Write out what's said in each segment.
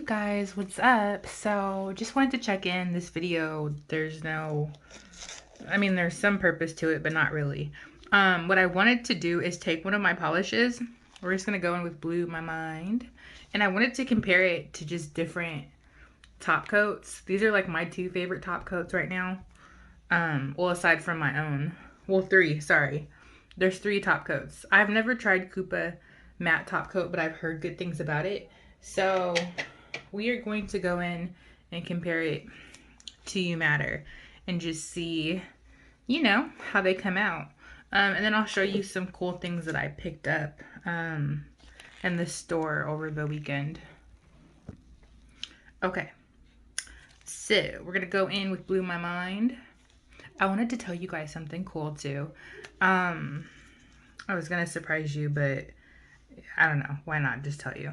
guys, what's up? So just wanted to check in this video. There's some purpose to it, but not really. What I wanted to do is take one of my polishes. We're just gonna go in with Blue My Mind, and I wanted to compare it to just different top coats. These are like my two favorite top coats right now. Well, aside from my own. Well, three, sorry. There's three top coats. I've never tried Koopa matte top coat, but I've heard good things about it. So we are going to go in and compare it to You Matter and just see, how they come out. And then I'll show you some cool things that I picked up in the store over the weekend. Okay, so we're gonna go in with Blue My Mind. I wanted to tell you guys something cool too. I was gonna surprise you, but I don't know. Why not just tell you?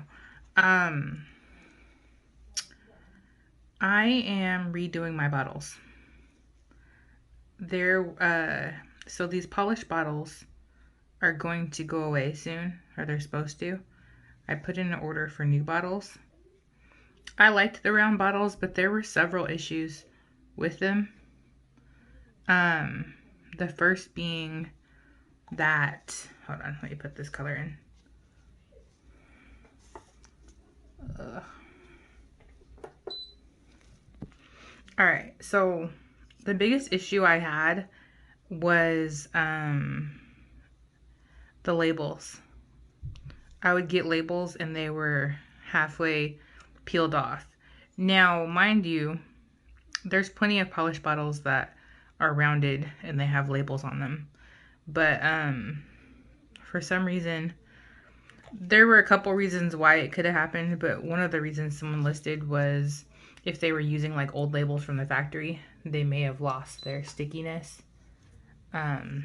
I am redoing my bottles. So these polished bottles are going to go away soon, or they're supposed to. I put in an order for new bottles. I liked the round bottles, but there were several issues with them. The first being that, hold on, let me put this color in. All right, so the biggest issue I had was the labels. I would get labels and they were halfway peeled off. Now, mind you, there's plenty of polished bottles that are rounded and they have labels on them. But for some reason, there were a couple reasons why it could have happened, but one of the reasons someone listed was if they were using like old labels from the factory, they may have lost their stickiness. And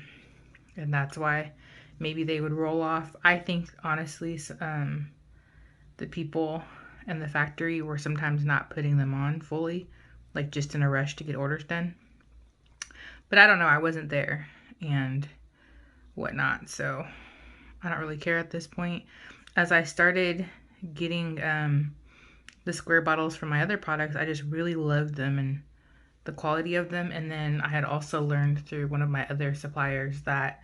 that's why maybe they would roll off. I think honestly, the people in the factory were sometimes not putting them on fully, like just in a rush to get orders done. But I don't know, I wasn't there and whatnot, so I don't really care at this point. As I started getting the square bottles from my other products, I just really loved them and the quality of them. And then I had also learned through one of my other suppliers that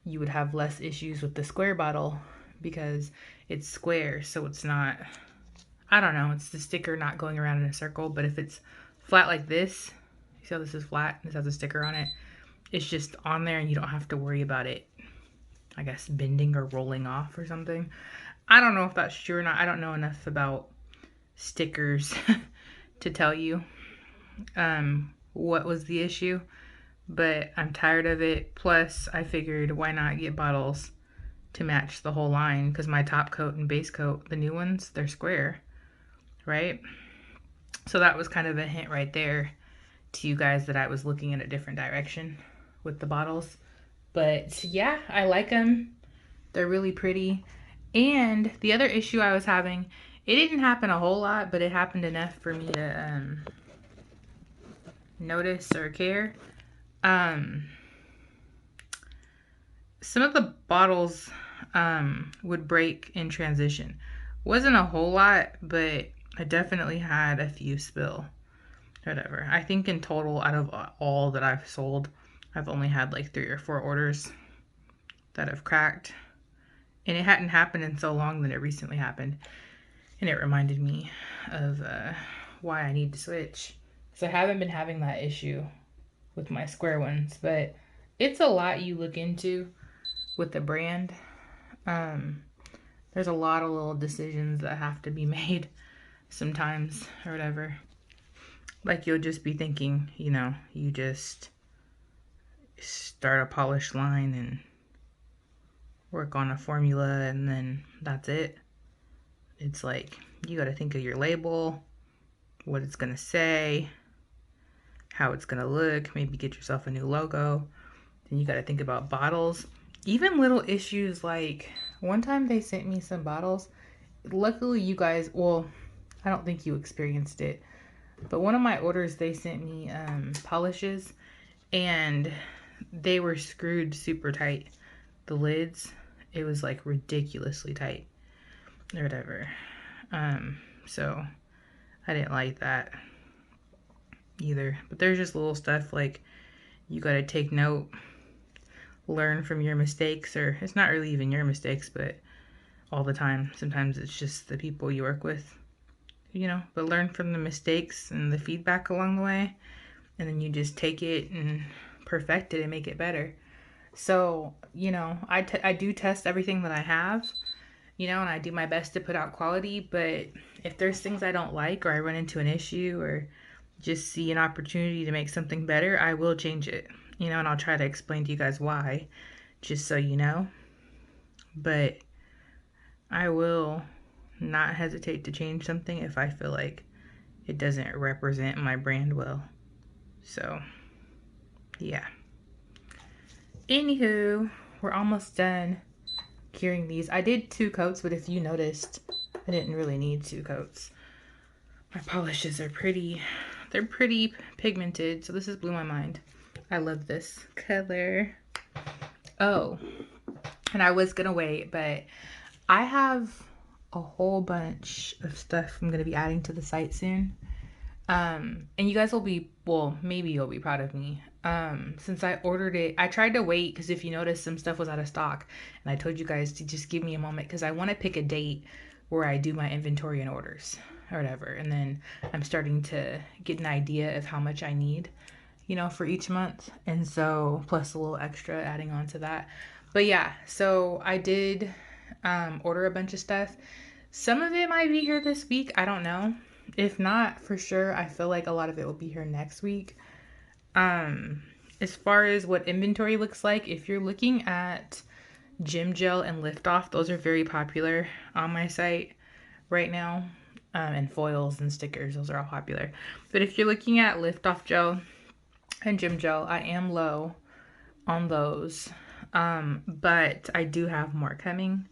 you would have less issues with the square bottle because it's square, so it's not, I don't know, it's the sticker not going around in a circle. But if it's flat like this, you see how this is flat, this has a sticker on it, it's just on there and you don't have to worry about it, I guess, bending or rolling off or something. I don't know if that's true or not. I don't know enough about stickers to tell you what was the issue, but I'm tired of it. Plus, I figured why not get bottles to match the whole line, because my top coat and base coat, the new ones, they're square, right? So that was kind of a hint right there to you guys that I was looking in a different direction with the bottles. But yeah, I like them. They're really pretty. And the other issue I was having, it didn't happen a whole lot, but it happened enough for me to notice or care. Some of the bottles would break in transition. Wasn't a whole lot, but I definitely had a few spill. Whatever. I think in total, out of all that I've sold, I've only had like 3 or 4 orders that have cracked. And it hadn't happened in so long that it recently happened. And it reminded me of why I need to switch. So I haven't been having that issue with my square ones, but it's a lot you look into with the brand. There's a lot of little decisions that have to be made sometimes or whatever. Like you'll just be thinking, you just start a polish line and work on a formula and then that's it. It's like you got to think of your label, what it's going to say, how it's going to look, maybe get yourself a new logo. Then you got to think about bottles. Even little issues like one time they sent me some bottles. Luckily you guys, well, I don't think you experienced it, but one of my orders they sent me polishes and they were screwed super tight. The lids, it was like ridiculously tight or whatever. So I didn't like that either. But there's just little stuff like you gotta take note, learn from your mistakes, or it's not really even your mistakes, but all the time. Sometimes it's just the people you work with, you know, but learn from the mistakes and the feedback along the way, and then you just take it and perfect it and make it better. So, you know, I do test everything that I have, you know, and I do my best to put out quality, but if there's things I don't like or I run into an issue or just see an opportunity to make something better, I will change it, you know, and I'll try to explain to you guys why, just so you know. But I will not hesitate to change something if I feel like it doesn't represent my brand well. So, yeah. Anywho, we're almost done curing these. I did 2 coats, but if you noticed, I didn't really need 2 coats. My polishes are they're pretty pigmented, so this has blew my mind. I love this color. Oh, and I was gonna wait, but I have a whole bunch of stuff I'm gonna be adding to the site soon. And you guys will be, well, maybe you'll be proud of me. Since I ordered it, I tried to wait because if you notice, some stuff was out of stock, and I told you guys to just give me a moment because I want to pick a date where I do my inventory and orders or whatever, and then I'm starting to get an idea of how much I need, you know, for each month, and so plus a little extra adding on to that. But yeah, so I did order a bunch of stuff. Some of it might be here this week. I don't know. If not, for sure, I feel like a lot of it will be here next week. As far as what inventory looks like, if you're looking at Gym Gel and Lift Off, those are very popular on my site right now. And foils and stickers, those are all popular. But if you're looking at Lift Off Gel and Gym Gel, I am low on those. But I do have more coming.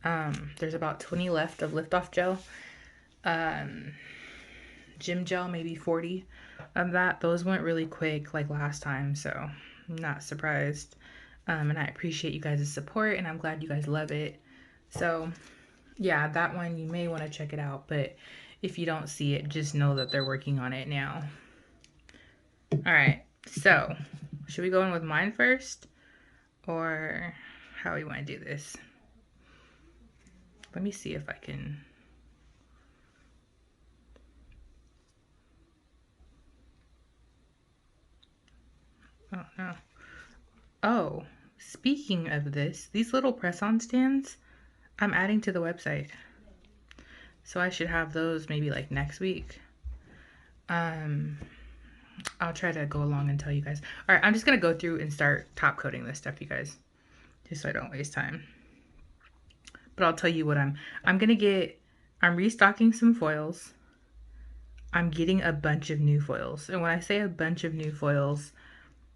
There's about 20 left of Lift Off Gel. Gym Gel, maybe 40 of that. Those went really quick like last time, so I'm not surprised. And I appreciate you guys' support, and I'm glad you guys love it. So yeah, that one you may want to check it out, but if you don't see it, just know that they're working on it now. All right, so should we go in with mine first, or how we want to do this? Let me see if I can. Oh no. Oh, speaking of this, these little press-on stands, I'm adding to the website. So I should have those maybe like next week. I'll try to go along and tell you guys. All right, I'm just gonna go through and start top coating this stuff, you guys, just so I don't waste time. But I'll tell you what I'm restocking some foils. I'm getting a bunch of new foils. And when I say a bunch of new foils,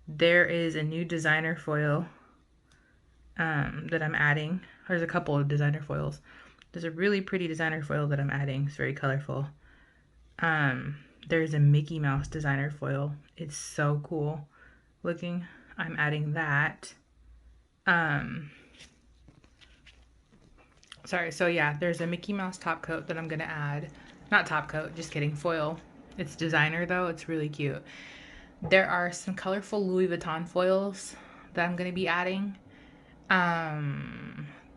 there is a new designer foil that I'm adding. There's a couple of designer foils. There's a really pretty designer foil that I'm adding. It's very colorful. There's a Mickey Mouse designer foil. It's so cool looking. I'm adding that. Sorry, so yeah, there's a Mickey Mouse top coat that I'm gonna add. Not top coat, just kidding, foil. It's designer though, it's really cute. There are some colorful Louis Vuitton foils that I'm gonna be adding.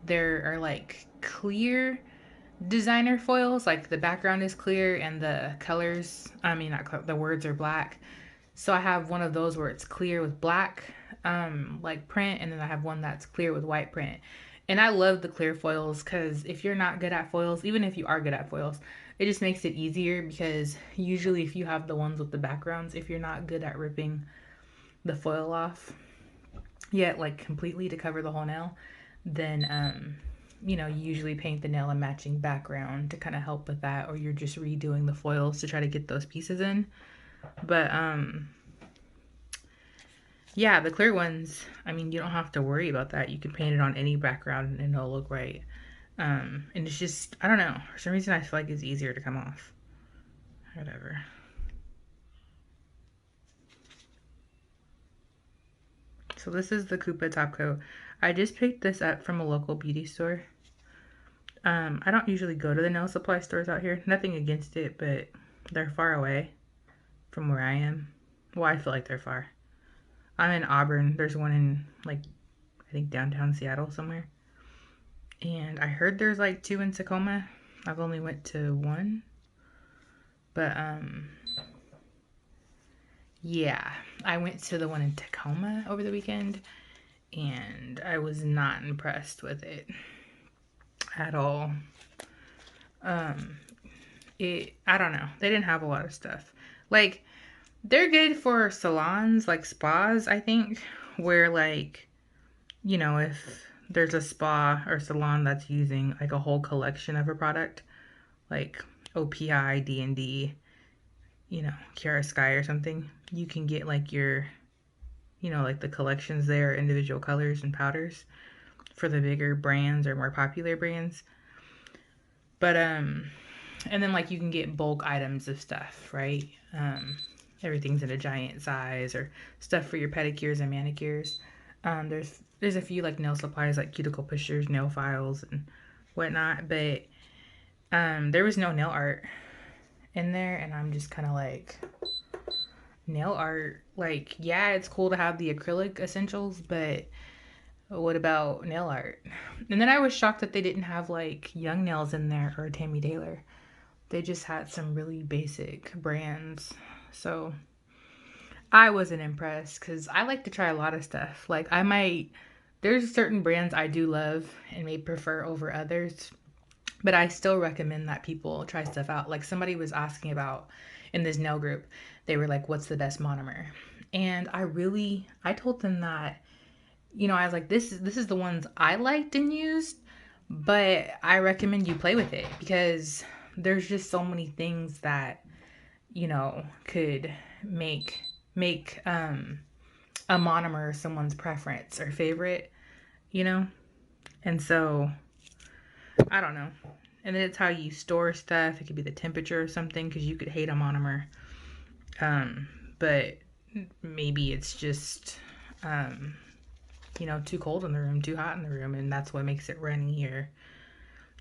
There are like clear designer foils, like the background is clear and the colors, I mean not the words are black. So I have one of those where it's clear with black like print, and then I have one that's clear with white print. And I love the clear foils because if you're not good at foils, even if you are good at foils, it just makes it easier because usually if you have the ones with the backgrounds, if you're not good at ripping the foil off yet, like completely to cover the whole nail, then you know, you usually paint the nail a matching background to kind of help with that, or you're just redoing the foils to try to get those pieces in. But yeah, the clear ones, I mean, you don't have to worry about that. You can paint it on any background and it'll look right. And it's just, I don't know, for some reason I feel like it's easier to come off. Whatever. So this is the Koopa top coat. I just picked this up from a local beauty store. I don't usually go to the nail supply stores out here. Nothing against it, but They're far away from where I am. Well, I feel like they're far. I'm in Auburn. There's one in, like, I think downtown Seattle somewhere. And I heard there's like 2 in Tacoma. I've only went to one. But yeah, I went to the one in Tacoma over the weekend and I was not impressed with it at all. I don't know. They didn't have a lot of stuff. Like, they're good for salons, like spas, I think, where, like, you know, if there's a spa or salon that's using like a whole collection of a product, like OPI, D&D, you know, Kiara Sky or something, you can get like your, you know, like the collections there, individual colors and powders for the bigger brands or more popular brands. But and then like you can get bulk items of stuff, right? Everything's in a giant size, or stuff for your pedicures and manicures. There's a few like nail supplies, like cuticle pushers, nail files, and whatnot. But there was no nail art in there, and I'm just kind of like, nail art, like, yeah, it's cool to have the acrylic essentials, but what about nail art? And then I was shocked that they didn't have like Young Nails in there or Tammy Taylor. They just had some really basic brands. So I wasn't impressed because I like to try a lot of stuff. Like, there's certain brands I do love and may prefer over others, but I still recommend that people try stuff out. Like, somebody was asking about in this nail group, they were like, what's the best monomer? And I told them that, you know, I was like, this is the ones I liked and used, but I recommend you play with it because there's just so many things that, you know, could make a monomer someone's preference or favorite, you know? And so, I don't know. And then it's how you store stuff. It could be the temperature or something, because you could hate a monomer. But maybe it's just, you know, too cold in the room, too hot in the room, and that's what makes it runny, or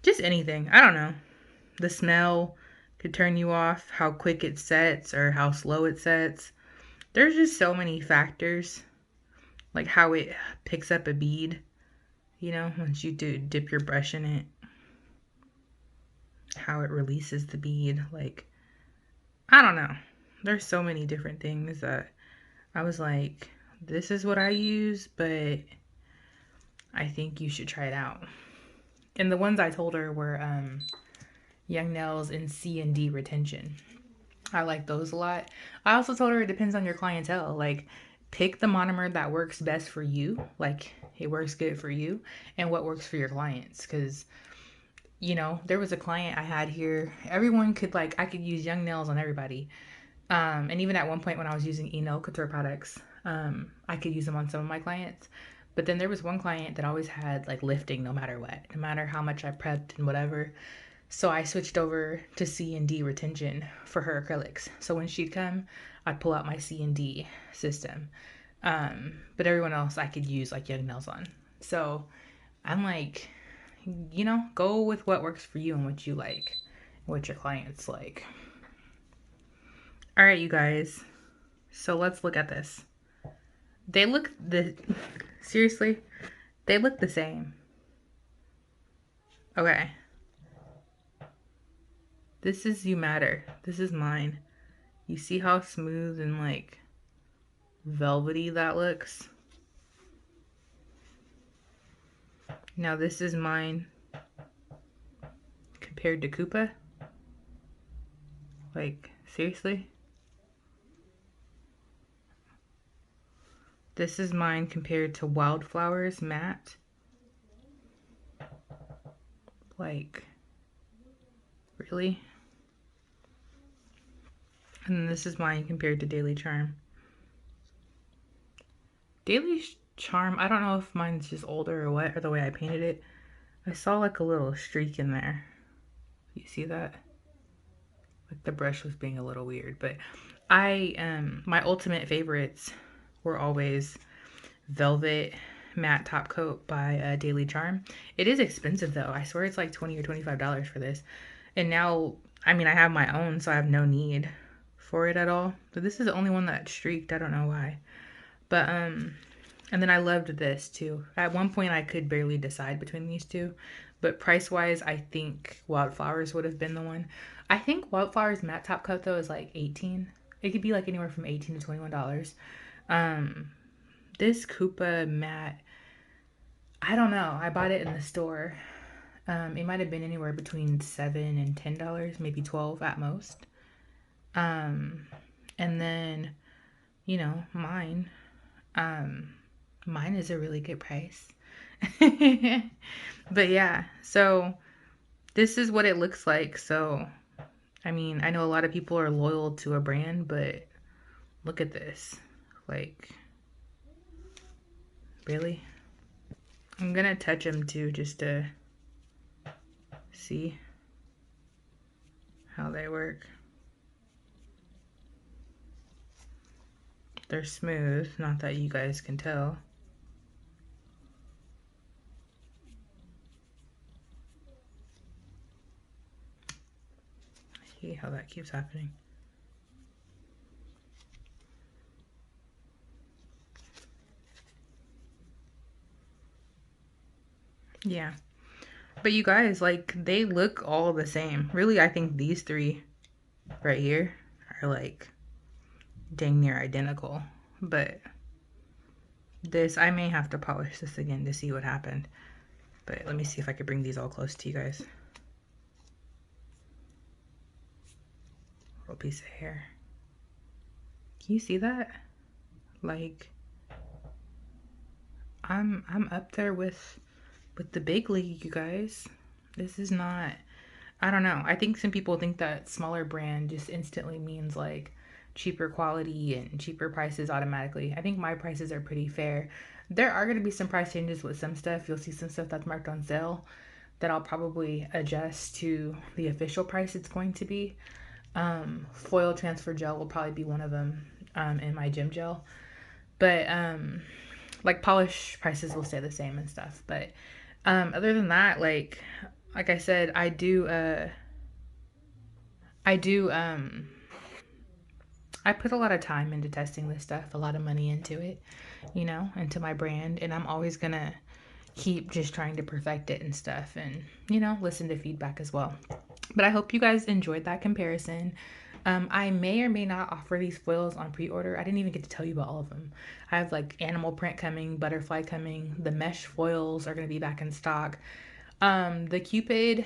just anything. I don't know. The smell could turn you off, how quick it sets or how slow it sets. There's just so many factors, like how it picks up a bead, you know, once you do dip your brush in it, how it releases the bead. Like, I don't know. There's so many different things that I was like, this is what I use, but I think you should try it out. And the ones I told her were Young Nails and C&D retention. I like those a lot. I also told her it depends on your clientele. Like, pick the monomer that works best for you. Like, it works good for you, and what works for your clients. Because, you know, there was a client I had here. Everyone could, like, I could use Young Nails on everybody. And even at one point when I was using Eno Couture products, I could use them on some of my clients. But then there was one client that always had like lifting no matter what, no matter how much I prepped and whatever. So I switched over to C&D retention for her acrylics. So when she'd come, I'd pull out my C&D system. But everyone else I could use like Young Nails on. So I'm like, you know, go with what works for you and what you like, what your clients like. All right, you guys. So let's look at this. Seriously, they look the same. Okay. This is You Matter. This is mine. You see how smooth and like velvety that looks? Now this is mine compared to Koopa. Like, seriously? This is mine compared to Wildflowers matte. Like, really? And then this is mine compared to Daily Charm. Daily Charm, I don't know if mine's just older or what, or the way I painted it. I saw like a little streak in there. You see that? Like the brush was being a little weird, but my ultimate favorites were always Velvet Matte Top Coat by Daily Charm. It is expensive though. I swear it's like $20 or $25 for this. And now, I mean, I have my own, so I have no need for it at all. But this is the only one that streaked. I don't know why. But, and then I loved this too. At one point, I could barely decide between these two. But price-wise, I think Wildflowers would have been the one. I think Wildflowers matte top coat, though, is like 18. It could be like anywhere from 18 to $21. Um, this Koopa matte, I don't know. I bought it in the store. It might have been anywhere between $7 and $10, maybe 12 at most. And then, you know, mine is a really good price. But yeah, so this is what it looks like. So, I mean, I know a lot of people are loyal to a brand, but look at this. Like, really? I'm gonna touch them too, just to see how they work. They're smooth, not that you guys can tell. See how that keeps happening. Yeah. But you guys, like, they look all the same. Really, I think these three right here are like dang near identical. But this, I may have to polish this again to see what happened. But let me see if I could bring these all close to you guys. Little piece of hair. Can you see that? Like, I'm up there with the big league, you guys. This is not, I don't know. I think some people think that smaller brand just instantly means like cheaper quality and cheaper prices automatically. I think my prices are pretty fair. There are going to be some price changes with some stuff. You'll see some stuff that's marked on sale that I'll probably adjust to the official price it's going to be. Foil transfer gel will probably be one of them, in my gym gel. But like polish prices will stay the same and stuff. But other than that, like I said, I do I put a lot of time into testing this stuff, a lot of money into it, you know, into my brand, and I'm always gonna keep just trying to perfect it and stuff, and you know, listen to feedback as well. But I hope you guys enjoyed that comparison. I may or may not offer these foils on pre-order. I didn't even get to tell you about all of them. I have like animal print coming, butterfly coming. The mesh foils are going to be back in stock. The Cupid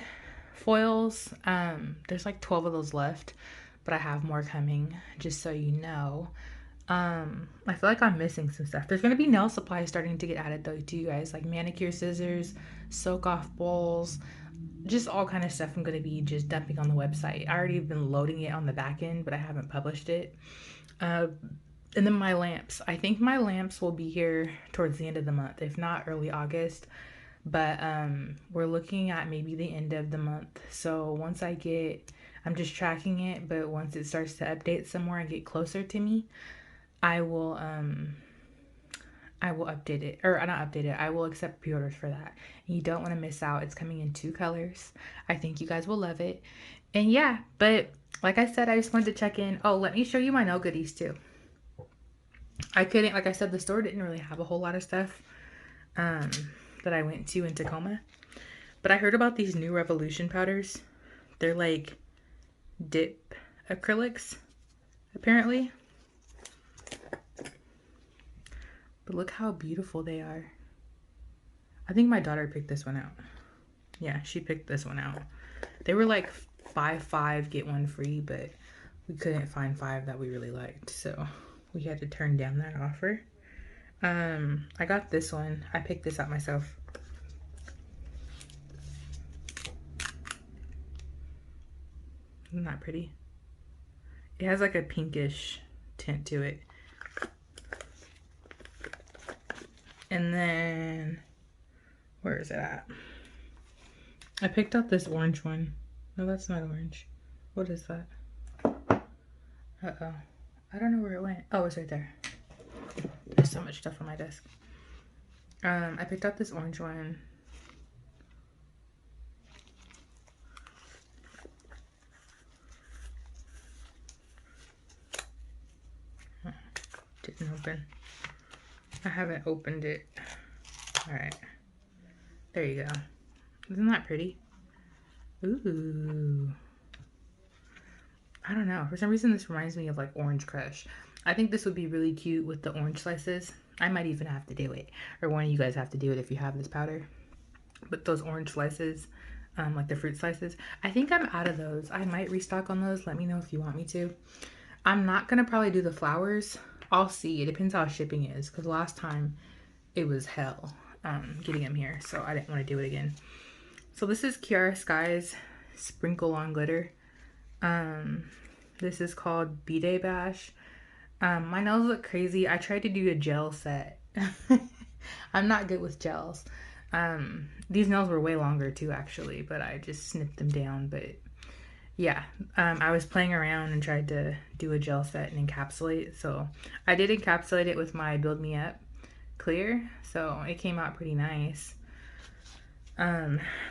foils, there's like 12 of those left, but I have more coming, just so you know. I feel like I'm missing some stuff. There's gonna be nail supplies starting to get added though to you guys, like manicure scissors, soak off bowls, just all kind of stuff I'm gonna be just dumping on the website. I already been loading it on the back end, but I haven't published it. Uh, and then my lamps. I think my lamps will be here towards the end of the month, if not early August. But we're looking at maybe the end of the month. So once I'm just tracking it, but once it starts to update some more and get closer to me, I will update it, or not update it. I will accept pre-orders for that. And you don't want to miss out. It's coming in 2 colors. I think you guys will love it. And yeah, but like I said, I just wanted to check in. Oh, let me show you my nail goodies too. I couldn't, like I said, the store didn't really have a whole lot of stuff that I went to in Tacoma. But I heard about these new Revolution powders. They're like dip acrylics, apparently. But look how beautiful they are. I think my daughter picked this one out. Yeah, she picked this one out. They were like buy 5, get 1 free, but we couldn't find 5 that we really liked. So we had to turn down that offer. I got this one. I picked this out myself. Isn't that pretty? It has like a pinkish tint to it. And then, where is it at? I picked out this orange one. No, that's not orange. What is that? Uh-oh. I don't know where it went. Oh, it's right there. There's so much stuff on my desk. I picked out this orange one. open. I haven't opened it. All right. There you go. Isn't that pretty? Ooh. I don't know. For some reason, this reminds me of like Orange Crush. I think this would be really cute with the orange slices. I might even have to do it. Or one of you guys have to do it if you have this powder. But those orange slices, like the fruit slices, I think I'm out of those. I might restock on those. Let me know if you want me to. I'm not going to probably do the flowers. I'll see. It depends how shipping is. Because last time it was hell getting them here. So I didn't want to do it again. So this is Kiara Sky's Sprinkle on Glitter. This is called B-Day Bash. My nails look crazy. I tried to do a gel set. I'm not good with gels. These nails were way longer too, actually, but I just snipped them down. But yeah, I was playing around and tried to do a gel set and encapsulate. So I did encapsulate it with my Build Me Up clear. So it came out pretty nice.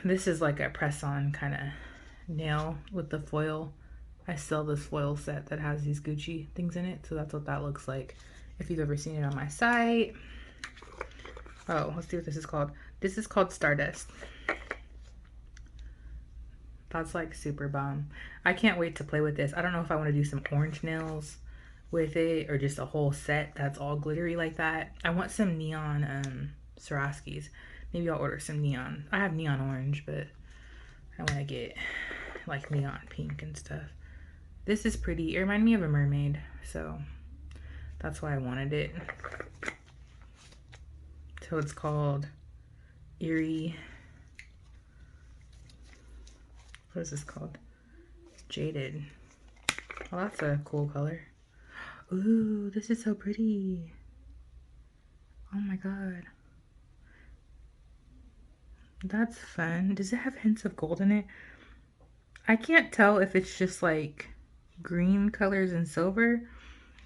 This is like a press-on kind of nail with the foil. I sell this foil set that has these Gucci things in it, so that's what that looks like if you've ever seen it on my site. Oh, let's see what this is called. This is called Stardust. That's like super bomb. I can't wait to play with this. I don't know if I want to do some orange nails with it or just a whole set that's all glittery like that. I want some neon Swarovskis. Maybe I'll order some neon. I have neon orange, but I want to get like neon pink and stuff. This is pretty. It reminded me of a mermaid, so that's why I wanted it. So it's called Eerie. What is this called? Jaded. Oh, that's a cool color. Ooh, this is so pretty. Oh my god. That's fun. Does it have hints of gold in it? I can't tell if it's just like green colors and silver,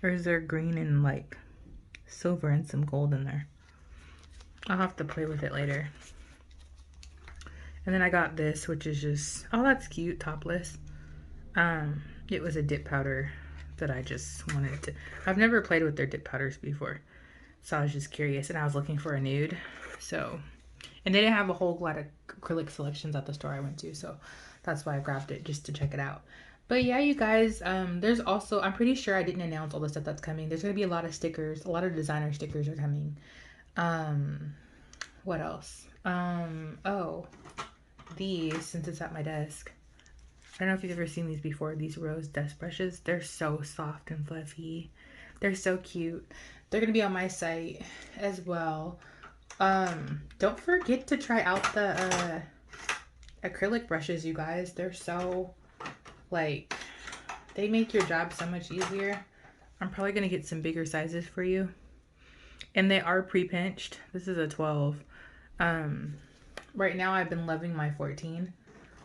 or is there green and like silver and some gold in there? I'll have to play with it later. And then I got this, which is just, oh, that's cute, topless. It was a dip powder that I just wanted to, I've never played with their dip powders before, so I was just curious, and I was looking for a nude. So, and they didn't have a whole lot of acrylic selections at the store I went to, so that's why I grabbed it, just to check it out. But yeah, you guys, there's also, I'm pretty sure I didn't announce all the stuff that's coming. There's going to be a lot of stickers. A lot of designer stickers are coming. What else? Oh, these, since it's at my desk. I don't know if you've ever seen these before. These rose dust brushes. They're so soft and fluffy. They're so cute. They're going to be on my site as well. Don't forget to try out the acrylic brushes, you guys. They're so, like, they make your job so much easier. I'm probably going to get some bigger sizes for you. And they are pre-pinched. This is a 12. Right now I've been loving my 14.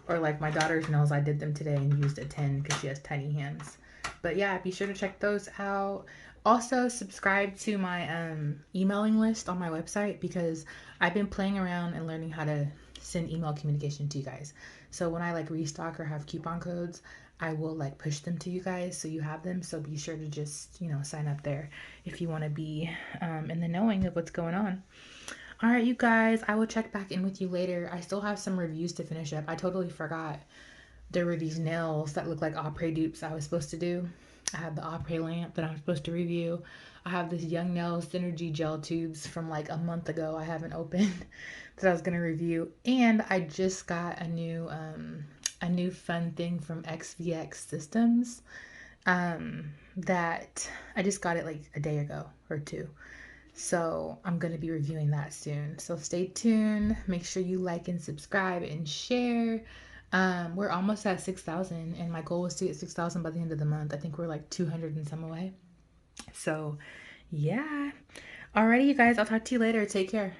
Or like my daughter's nails, I did them today and used a 10 because she has tiny hands. But yeah, be sure to check those out. Also, subscribe to my emailing list on my website, because I've been playing around and learning how to send email communication to you guys. So when I like restock or have coupon codes, I will like push them to you guys so you have them. So be sure to just, you know, sign up there if you want to be in the knowing of what's going on. All right, you guys, I will check back in with you later. I still have some reviews to finish up. I totally forgot there were these nails that look like Opry dupes I was supposed to do. I have the Opry lamp that I'm supposed to review. I have this Young Nails Synergy gel tubes from like a month ago I haven't opened that I was going to review. And I just got a new fun thing from XVX Systems that I just got it like a day ago or two. So I'm going to be reviewing that soon. So stay tuned. Make sure you like and subscribe and share. We're almost at 6,000, and my goal was to get 6,000 by the end of the month. I think we're like 200 and some away. So yeah. Alrighty, you guys. I'll talk to you later. Take care.